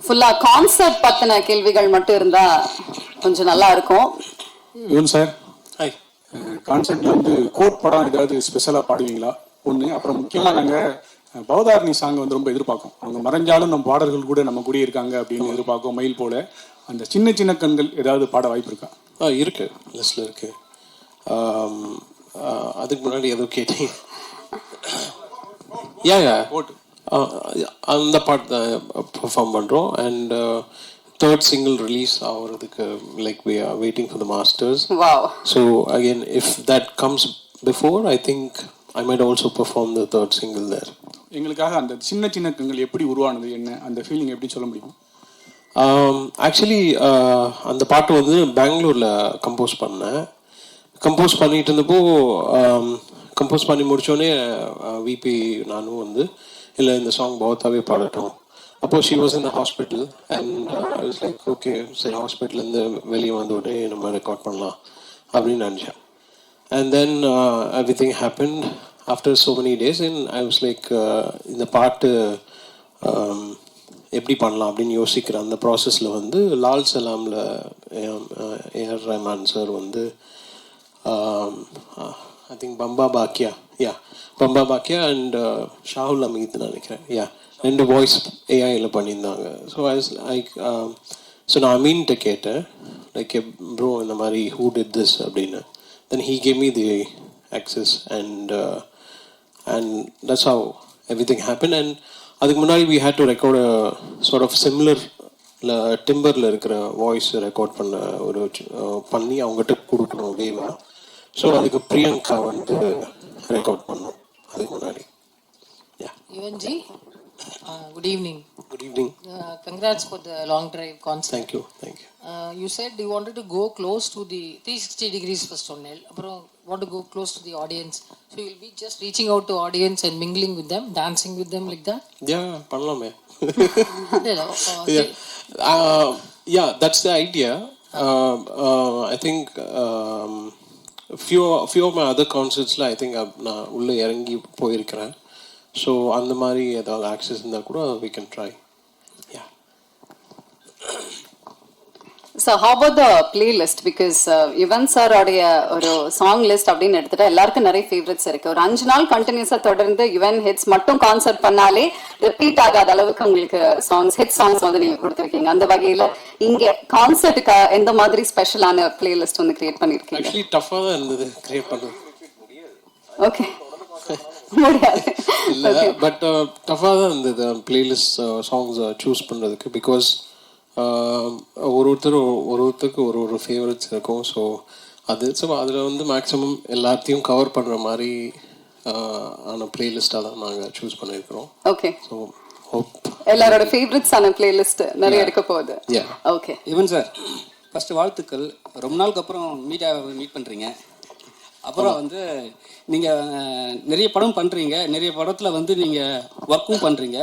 ஃபுல்லா கான்செப்ட் பத்தின கேள்விகள் மட்டும் இருந்தா கொஞ்சம் நல்லா இருக்கும். Yuvan sir, hi. கான்செப்ட்ல வந்து கோட் படம் ஏதாவது ஸ்பெஷலா பாடுவீங்களா ஒண்ணு? அப்புறம் முக்கியமா நாங்க பவதாரணி சாங் வந்து ரொம்ப எதிர்பார்க்கும். அவங்க மறைஞ்சாலும் நம்ம பாடல்கள் கூட நம்ம கூடிய இருக்காங்க அப்படின்னு எதிர்பார்க்கும். மயில் போல அந்த சின்ன சின்ன கண்கள் ஏதாவது பாட வாய்ப்பு இருக்கா? இருக்கு, லிஸ்ட்ல இருக்கு. அதுக்கு முன்னாடி ஏதோ கேட்டீங்க. அந்த பாட்டு தான் பெர்ஃபார்ம் பண்ணுறோம். அண்ட் தேர்ட் சிங்கிள் ரிலீஸ் ஆகிறதுக்கு like we are waiting for the masters. So again if that comes before, I think I might also perform the third single there. எங்களுக்காக அந்த சின்ன சின்ன கண்கள் எப்படி உருவானது, என்ன அந்த ஃபீலிங் எப்படி சொல்ல முடியும்? ஆக்சுவலி அந்த பாட்டு வந்து பெங்களூரில் கம்போஸ் பண்ணேன். கம்போஸ் பண்ணிட்டு இருந்தப்போ கம்போஸ் பண்ணி முடித்தோடனே விபி நானும் வந்து இல்லை இந்த சாங் பௌத்தாவே பாடட்டும். அப்போது she was in the hospital and I was like okay, சரி ஹாஸ்பிட்டல்லேருந்து வெளியே வந்த உடனே நம்ம ரெக்கார்ட் பண்ணலாம் அப்படின்னு நினச்சேன். And then everything happen after so many days and I was like இந்த பாட்டு எப்படி பண்ணலாம் அப்படின்னு யோசிக்கிற அந்த ப்ராசஸில் வந்து லால் சலாமில் ஏஆர் ரஹ்மான் சார் வந்து I think Bamba Bakya and Shahul Hameed நினைக்கிறேன், ரெண்டு வாய்ஸ் ஏஐயில் பண்ணியிருந்தாங்க. ஸோ ஸோ நான் அமீன்கிட்ட கேட்டேன் லைக் ப்ரோ இந்த மாதிரி ஹூ டிட் திஸ் அப்படின்னு. Then he gave me the access and that's how everything happen. And அதுக்கு முன்னாடி we had to record sort of similar டிம்பரில் இருக்கிற வாய்ஸ் ரெக்கார்ட் பண்ணி அவங்ககிட்ட கொடுக்கணும் வேவா. ஸோ அதுக்கு பிரியங்கா வந்து ரெக்கார்ட் பண்ணோம் அதுக்கு முன்னாடி. Yuvanji, good evening. Good evening. Congrats for the long drive concert. Thank you. You said you wanted to go close to the 360 degrees first onnel. Appo want to go close to the audience. So you'll be just reaching out to audience and mingling with them, dancing with them like that? Yeah, பண்ணலாமே. Yeah, that's the idea. I think few of my other concerts I think நான் உள்ள இறங்கி போயிருக்கிறேன். So அந்த மாதிரி ஏதாவது access இருந்தால் கூட we can try. Yeah. So how about the playlist? Because Yuvan sir உடைய ஒரு சாங் லிஸ்ட் அப்படின்னு எடுத்துட்டா எல்லாருக்கும் நிறைய ஃபேவரட்ஸ் இருக்கு. ஒரு 5 நாள் கண்டினியூஸா தொடர்ந்து யுவன் ஹிட்ஸ் மட்டும் கான்சர்ட் பண்ணாலே ரிப்பீட் ஆகாத அளவுக்கு உங்களுக்கு ஹிட் சாங்ஸ் வந்து நீங்க கொடுத்துருக்கீங்க. அந்த வகையில இங்க கான்சர்ட்டுக்கு எந்த மாதிரி ஸ்பெஷலான பிளேலிஸ்ட் வந்து கிரியேட் பண்ணிருக்கீங்க? ஆக்சுவலி டஃபா தான் இருந்தது கிரியேட் பண்ணது. ஓகே, முடியாது இல்லை, பட் டஃபாக தான் இருந்தது பிளேலிஸ்ட் சாங்ஸ் சூஸ் பண்ணுறதுக்கு. பிகாஸ் ஒருத்தருக்கு ஒரு ஃபேவரட்ஸ் இருக்கும். ஸோ அதில் வந்து மேக்ஸிமம் எல்லாத்தையும் கவர் பண்ணுற மாதிரி ஆன பிளேலிஸ்டாக தான் நாங்கள் சூஸ் பண்ணியிருக்கிறோம். ஓகே, ஸோ ஹோப் எல்லாரோட ஃபேவரட்ஸான பிளேலிஸ்ட் நிறைய இருக்க போகுது. ஓகே, யுவன் சார், ஃபர்ஸ்ட் வாழ்த்துக்கள். ரொம்ப நாளுக்கு அப்புறம் மீட் பண்ணுறீங்க. அப்புறம் வந்து நீங்கள் நிறைய படம் பண்ணுறீங்க, நிறைய படத்தில் வந்து நீங்கள் ஒர்க்கும் பண்ணுறீங்க.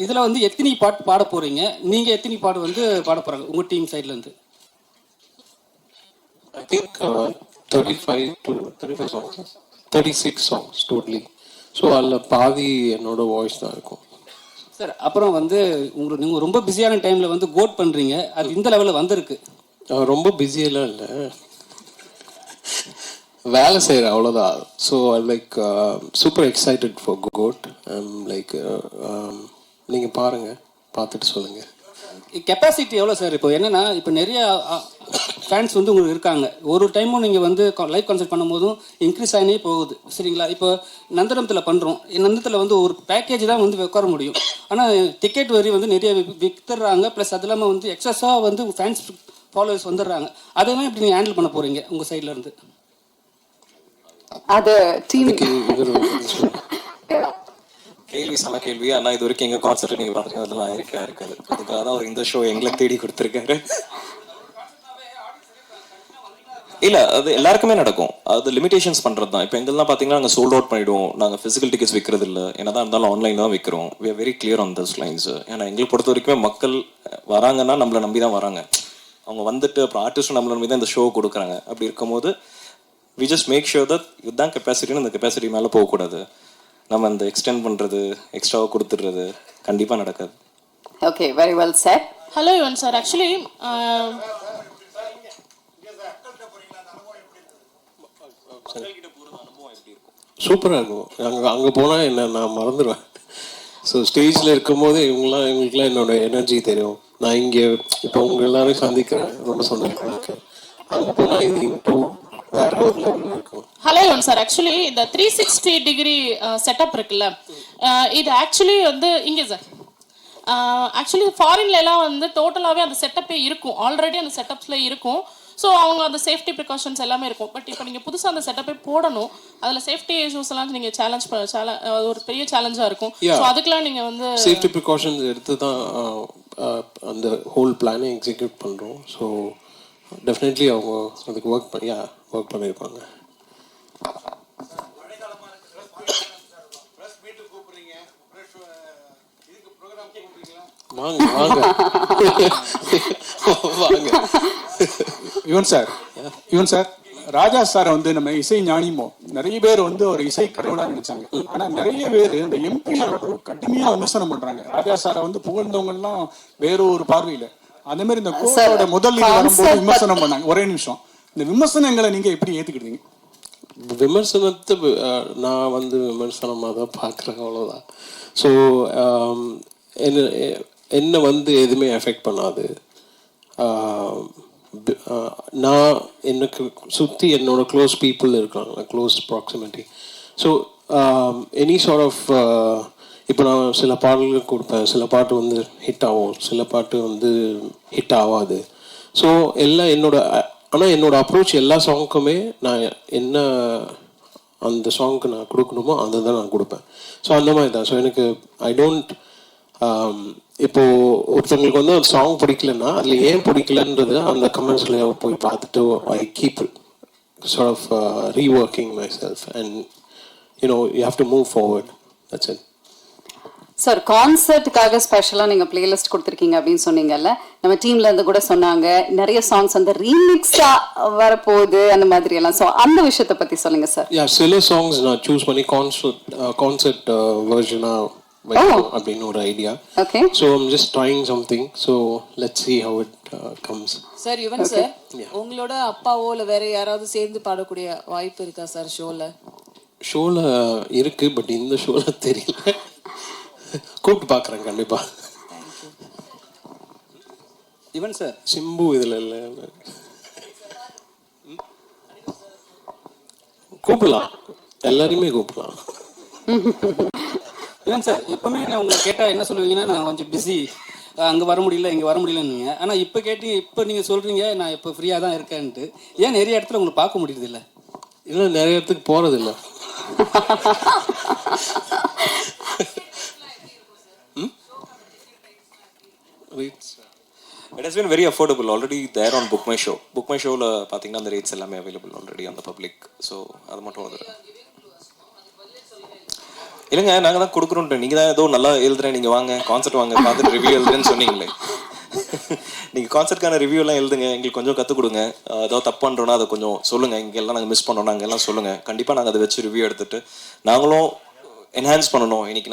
இதில் வந்து எத்தனை பாட்டு பாட போகிறீங்க? நீங்கள் எத்தனை பாட்டு வந்து பாட போகிறாங்க உங்கள் டீம் சைட்லேருந்து? I think 36 songs totally. So அதில் பாதி என்னோட வாய்ஸ் தான் இருக்கும் சார். அப்புறம் வந்து நீங்கள் ரொம்ப பிஸியான டைமில் வந்து கோட் பண்ணுறீங்க, அது இந்த லெவலில் வந்திருக்கு. ரொம்ப பிஸியெல்லாம் இல்லை, வேலை செய்கிறேன் அவ்வளோதான். So I like super excited for GOAT. Like நீங்கள் பார்த்துட்டு சொல்லுங்கள். கெப்பாசிட்டி எவ்வளோ சார்? இப்போ என்னென்னா, இப்போ நிறைய ஃபேன்ஸ் வந்து உங்களுக்கு இருக்காங்க. ஒரு டைமும் நீங்கள் வந்து லைவ் கான்சர்ட் பண்ணும்போதும் இன்க்ரீஸ் ஆகினே போகுது, சரிங்களா? இப்போ நந்தனத்தில் பண்ணுறோம், நந்தனத்தில் வந்து ஒரு பேக்கேஜ் தான் வந்து உட்கார முடியும். ஆனால் டிக்கெட் வரி வந்து நிறைய விற்றுறாங்க. ப்ளஸ் அது இல்லாமல் வந்து எக்ஸஸாக வந்து ஃபேன்ஸ் ஃபாலோவர்ஸ் வந்துடுறாங்க. அதெல்லாம் இப்படி நீங்கள் ஹேண்டில் பண்ண போகிறீங்க உங்கள் சைட்லேருந்து? அது டீம் கேள்வி சம கேள்வி. ஆனால் இது வரைக்கும் எங்கள் கான்சர்ட் நீங்கள் பார்த்துருக்கீங்க, அதெல்லாம் இருக்காது. அதுக்காக தான் இந்த ஷோ எங்களை தேடி கொடுத்துருக்காரு. இல்லை, அது எல்லாருக்குமே நடக்கும். அது லிமிடேஷன்ஸ் பண்ணுறது தான். இப்போ எங்கெல்லாம் பார்த்தீங்கன்னா நாங்கள் சோல்ட் அவுட் பண்ணிவிடுவோம். நாங்கள் ஃபிசிக்கல் டிக்கெட்ஸ் விற்கிறது இல்லை, என்ன தான் இருந்தாலும் ஆன்லைன் தான் விற்கிறோம். We are very clear on this lines. ஏன்னா எங்களை பொறுத்த வரைக்குமே மக்கள் வராங்கன்னா நம்மளை நம்பி தான் வராங்க. அவங்க வந்துட்டு அப்புறம் ஆர்டிஸ்ட்டும் நம்மளை நம்பி தான் இந்த ஷோ கொடுக்குறாங்க. அப்படி இருக்கும்போது we just make sure that இதுதான் கெப்பாசிட்டின்னு அந்த கெப்பாசிட்டி மேலே போகக்கூடாது. நம்ம அந்த எக்ஸ்டெண்ட் பண்ணுறது எக்ஸ்ட்ராவாக கொடுத்துடுறது கண்டிப்பாக நடக்காது. Okay, very well sir. Hello Yuvan sir, actually சூப்பராக இருக்கும். அங்கே போனால் என்ன நான் மறந்துடுவேன். ஸோ ஸ்டேஜில் இருக்கும்போது இவங்களுக்குலாம் என்னோட எனர்ஜி தெரியும். நான் இங்கே இப்போ உங்க எல்லாரையும் சந்திக்கிறேன், ரொம்ப சந்தோஷமா இருக்கேன். அங்கே போனால் இது இன்னும் வேற ஒரு லெவலில் இருக்கும். ஹலோ யுவன் சார், ஆக்சுவலி இந்த 360 டிகிரி செட்டப் இருக்குல்ல, இது ஆக்சுவலி வந்து இங்கே சார் ஆக்சுவலி ஃபாரின்ல எல்லாம் வந்து டோட்டலாகவே அந்த செட்டப்பே இருக்கும், ஆல்ரெடி அந்த செட்டப்ஸில் இருக்கும். ஸோ அவங்க அந்த சேஃப்டி ப்ரிகாஷன்ஸ் எல்லாமே இருக்கும். பட் இப்போ நீங்கள் புதுசாக அந்த செட்டப்பே போடணும், அதில் சேஃப்டி இஷ்யூஸ் எல்லாம் நீங்கள் ஒரு பெரிய சேலஞ்சாக இருக்கும். ஸோ அதுக்கெல்லாம் நீங்கள் வந்து சேஃப்டி ப்ரிகாஷன்ஸ் எடுத்து தான் அந்த ஹோல் பிளானை எக்ஸிக்யூட் பண்ணுறோம். ஸோ டெஃபினெட்லி அவங்க அதுக்கு ஒர்க் பண்ணியிருப்பாங்க. வாங்க வாங்க வாங்க. யுவன் சார் ராஜா சார் வந்து நம்ம இசை ஞானிமோ நிறைய பேர் வந்து ஒரு இசை கடவுளா நினைச்சாங்க. ஆனா நிறைய பேர் இந்த எம்பி கடுமையா விமர்சனம் பண்றாங்க. ராஜா சாரை வந்து புகழ்ந்தவங்க எல்லாம் வேற ஒரு பார்வையில, அதே மாதிரி இந்த கோவிலோட முதல் வரும்போது விமர்சனம் பண்ணாங்க. ஒரே நிமிஷம், இந்த விமர்சனங்களை நீங்க எப்படி ஏத்துக்கிட்டீங்க? விமர்சனத்தை நான் வந்து விமர்சனமாக தான் பார்க்குறேன், அவ்வளோதான். ஸோ என்ன வந்து எதுவுமே எஃபெக்ட் பண்ணாது. நான் எனக்கு சுற்றி என்னோட க்ளோஸ் பீப்புள் இருக்காங்க, close proximity. So any sort of இப்போ நான் சில பாடல்கள் கொடுப்பேன், சில பாட்டு வந்து ஹிட் ஆகும், சில பாட்டு வந்து ஹிட் ஆகாது. ஸோ எல்லாம் ஆனால் என்னோட அப்ரோச் எல்லா சாங்குக்குமே நான் என்ன அந்த சாங்க்கு நான் கொடுக்கணுமோ அதை தான் நான் கொடுப்பேன். ஸோ அந்த மாதிரி தான். ஸோ எனக்கு ஐ டோன்ட் இப்போது ஒருத்தவங்களுக்கு வந்து அந்த சாங் பிடிக்கலன்னா அதில் ஏன் பிடிக்கலன்றது அந்த கமெண்ட்ஸில் போய் பார்த்துட்டு I keep sort of reworking myself and you have to move forward. That's it. Sir, கான்சர்ட்டுக்காக ஸ்பெஷலாக நீங்கள் பிளேலிஸ்ட் கொடுத்துருக்கீங்க அப்படின்னு சொன்னீங்கல்ல, நம்ம டீம்ல இருந்து கூட சொன்னாங்க நிறைய சாங்ஸ் வந்து ரீமிக்ஸாக வரப்போகுது அந்த மாதிரி எல்லாம். ஸோ அந்த விஷயத்தை பற்றி சொல்லுங்க சார். சில சாங்ஸ் நான் சூஸ் பண்ணி கான்சர்ட் வெர்ஷனாக அப்படின்னு ஒரு idea. Okay. So I'm just trying something. So let's see how it comes. Sir Yuvan sir, உங்களோட அப்பாவோ இல்லை வேற யாராவது சேர்ந்து பாடக்கூடிய வாய்ப்பு இருக்கா சார் ஷோவில் இருக்கு, பட் இந்த ஷோவில் தெரியல. கூப்பிட்டு பார்க்குறேன் கண்டிப்பாக. யுவன் சார், சிம்பு இதில் இல்லை, கூப்பிடலாம், எல்லாரையுமே கூப்பிடலாம். யுவன் சார், எப்பவுமே நான் உங்களை கேட்டால் என்ன சொல்லுவீங்கன்னா நான் கொஞ்சம் பிஸி, அங்கே வர முடியல இங்கே வர முடியலன்னு. ஆனால் இப்போ நீங்கள் சொல்கிறீங்க நான் இப்போ ஃப்ரீயாக தான் இருக்கேன்ட்டு. ஏன் நிறைய இடத்துல உங்களை பார்க்க முடியுது இல்லை? இல்லை, நிறைய இடத்துக்கு போகிறதில்ல. It has been very affordable already there on Book My Show. Book My Showல பார்த்தீங்கன்னா அந்த ரேட்ஸ் எல்லாமே அவைலபிள் ஆல்ரெடி அந்த பப்ளிக். ஸோ அது மட்டும் வந்து இல்லைங்க, நாங்கள் தான் கொடுக்குறோன்ட்டு. நீங்கள் தான் ஏதோ நல்லா எழுதுறேன், நீங்கள் வாங்க கான்சர்ட் வாங்க பார்த்துட்டு ரிவ்யூ எழுதுறேன்னு சொன்னீங்களே. நீங்கள் கான்சர்ட்கான ரிவ்யூலாம் எழுதுங்க, எங்களுக்கு கொஞ்சம் கற்றுக் கொடுங்க. ஏதோ தப்பு பண்ணுறோன்னா அதை கொஞ்சம் சொல்லுங்கள், இங்கெல்லாம் நாங்கள் மிஸ் பண்ணோம் நாங்கள் எல்லாம் சொல்லுங்கள். கண்டிப்பாக நாங்கள் அதை வச்சு ரிவ்யூ எடுத்துகிட்டு நாங்களும் என்ஹான்ஸ் பண்ணணும். இன்னைக்கு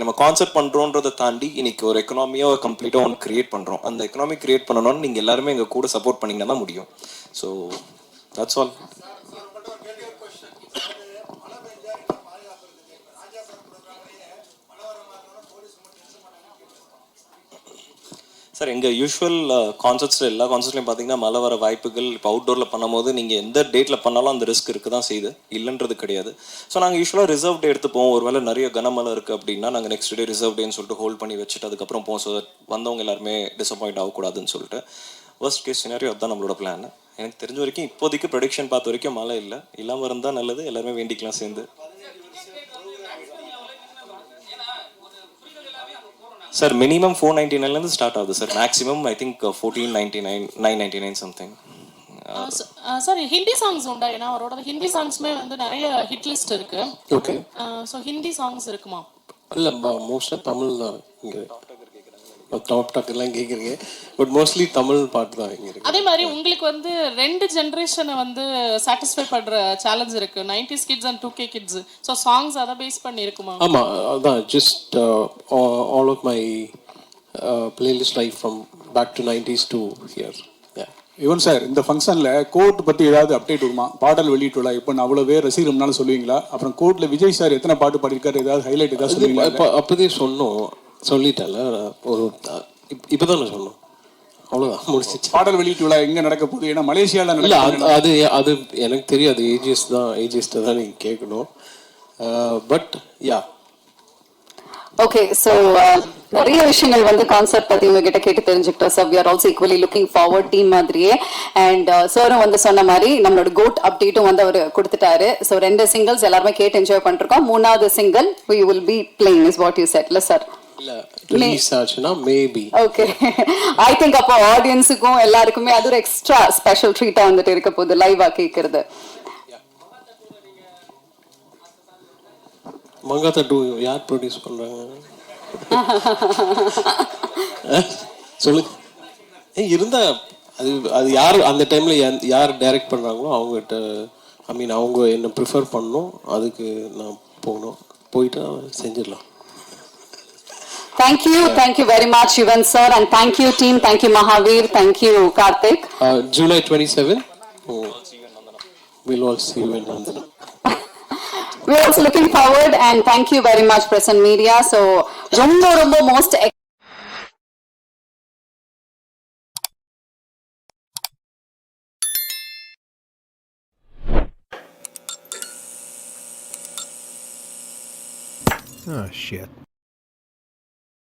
நம்ம கான்செப்ட் பண்ணுறோன்றதை தாண்டி இன்னைக்கு ஒரு எக்கனாமியாக கம்ப்ளீட்டாக ஒன்று கிரியேட் பண்ணுறோம். அந்த எக்கனாமி கிரியேட் பண்ணணும்னு நீங்கள் எல்லாருமே எங்கள் கூட சப்போர்ட் பண்ணிங்கன்னா தான் முடியும். So that's all. சார், எங்கள் யூஸ்வல் கான்சர்ட்ஸில் எல்லா கான்சர்ட்லையும் பார்த்தீங்கன்னா மழை வர வாய்ப்புகள். இப்போ அவுட்டோரில் பண்ணும்போது நீங்கள் எந்த டேட்டில் பண்ணாலும் அந்த ரிஸ்க் இருக்க தான் செய்யுது, இல்லைன்றது கிடையாது. ஸோ நாங்கள் யூஸ்வலாக ரிசர்வ் டே எடுத்துப்போம். ஒருவேளை நிறைய கனமழை இருக்குது அப்படின்னா நாங்கள் நெக்ஸ்ட் டே ரிசர்வ் டேன்னு சொல்லிட்டு ஹோல்ட் பண்ணி வச்சுட்டு அதுக்கப்புறம் போவோம். ஸோ வந்தவங்க எல்லாருமே டிசப்பாயிண்ட் ஆகக்கூடாதுன்னு சொல்லிட்டு வர்ஸ்ட் கேஸ் சினாரியோ அதுதான் நம்மளோட பிளான். எனக்கு தெரிஞ்ச வரைக்கும் இப்போதைக்கு ப்ரொடிக்ஷன் பார்த்த வரைக்கும் மழை இல்லை, இல்லாமல் இருந்தால் நல்லது. எல்லாருமே வேண்டிக்கலாம் சேர்ந்து. சார், மினிமம் 499 ஸ்டார்ட் ஆகுது sir. Maximum I think 1499, 999 something. Sir, Hindi songs உண்டா? ஏன்னா அவரோட ஹிந்தி சாங்ஸ்மே வந்து நிறைய ஹிட் லிஸ்ட் இருக்கு. ஓகே. ஸோ ஹிந்தி சாங்ஸ் இருக்குமா? இல்லை, மோஸ்ட்டாக தமிழ் தான். இங்கே டாப் டாக்கெல்லாம் கேட்குறீங்க பட் மோஸ்ட்லி தமிழ் பாட்டு தான் இங்கே இருக்கு. அதே மாதிரி உங்களுக்கு வந்து ரெண்டு ஜென்ரேஷனை வந்து சாட்டிஸ்ஃபை பண்ற சேலஞ்ச் இருக்கு 90s kids and 2K kids so songs அதை பேஸ் பண்ணி இருக்குமா? ஆமாம் அதான் just all of my playlist life from back to 90s to here. Yuvan sir, இந்த ஃபங்க்ஷன்ல கோட் பத்தி ஏதாவது அப்டேட் வருமா? பாடல் வெளியிட்டுள்ள இப்போ நான் அவ்வளோ பேர் ரசிகர்னாலும் சொல்லுவீங்களா? அப்புறம் கோட்ல விஜய் சார் எத்தனை பாட்டு பாடியிருக்காரு, ஏதாவது ஹைலைட் ஏதாவது சொல்லுவீங்களா? இப்போ அப்போதே சொன்னோம், சொல்லிட்டேன்ல ஒரு இப்போ தான் நான் சொன்னோம், அவ்வளோதான் முடிச்சிச்சு. பாடல் வெளியீட்டு விழா எங்க நடக்க போகுது? ஏன்னா மலேசியால இல்லை நடக்குது. அது அது எனக்கு தெரியாது, ஏஜிஎஸ்ட்டை தான் நீங்கள் கேட்கணும். பட் யா ஓகே, ஸோ நிறைய விஷயங்கள் வந்து கான்செப்ட் பத்தி உங்ககிட்ட கேட்டு தெரிஞ்சுக்கிட்டோம். So we are also equally looking forward team மாதிரியே. அண்ட் சாரும் வந்து சொன்ன மாதிரி நம்மளோட கோட் அப்டேட்டும் வந்து அவர் கொடுத்துட்டாரு. ஸோ 2 சிங்கிள்ஸ் எல்லாருமே கேட்டு என்ஜாய் பண்ணிருக்கோம். 3வது single we will be playing is what you said, இல்ல சார்? இல்லை ரிலீஸ் ஆச்சுன்னா மேபி. ஓகே, ஐ திங்க் அப்போ ஆடியன்ஸுக்கும் எல்லாருக்குமே அது ஒரு எக்ஸ்ட்ரா ஸ்பெஷல் ட்ரீட்டா வந்துட்டு இருக்க போகுது லைவா கேட்கறது. மங்காத்தா 2 யார் ப்ரொடியூஸ் பண்ணுறாங்க சொல்லுங்க. இருந்தா அது யார் அந்த டைம்ல யார் டைரக்ட் பண்ணுறாங்களோ அவங்ககிட்ட, ஐ மீன் அவங்க என்ன ப்ரிஃபர் பண்ணணும், அதுக்கு நான் போகணும், போயிட்டு செஞ்சிடலாம். Thank you very much Yuvan sir, and thank you team, thank you Mahavir, thank you Karthik. July 27 we'll all see you in Nandana. We're also looking forward, and thank you very much press and media. So ரொம்ப most Oh shit.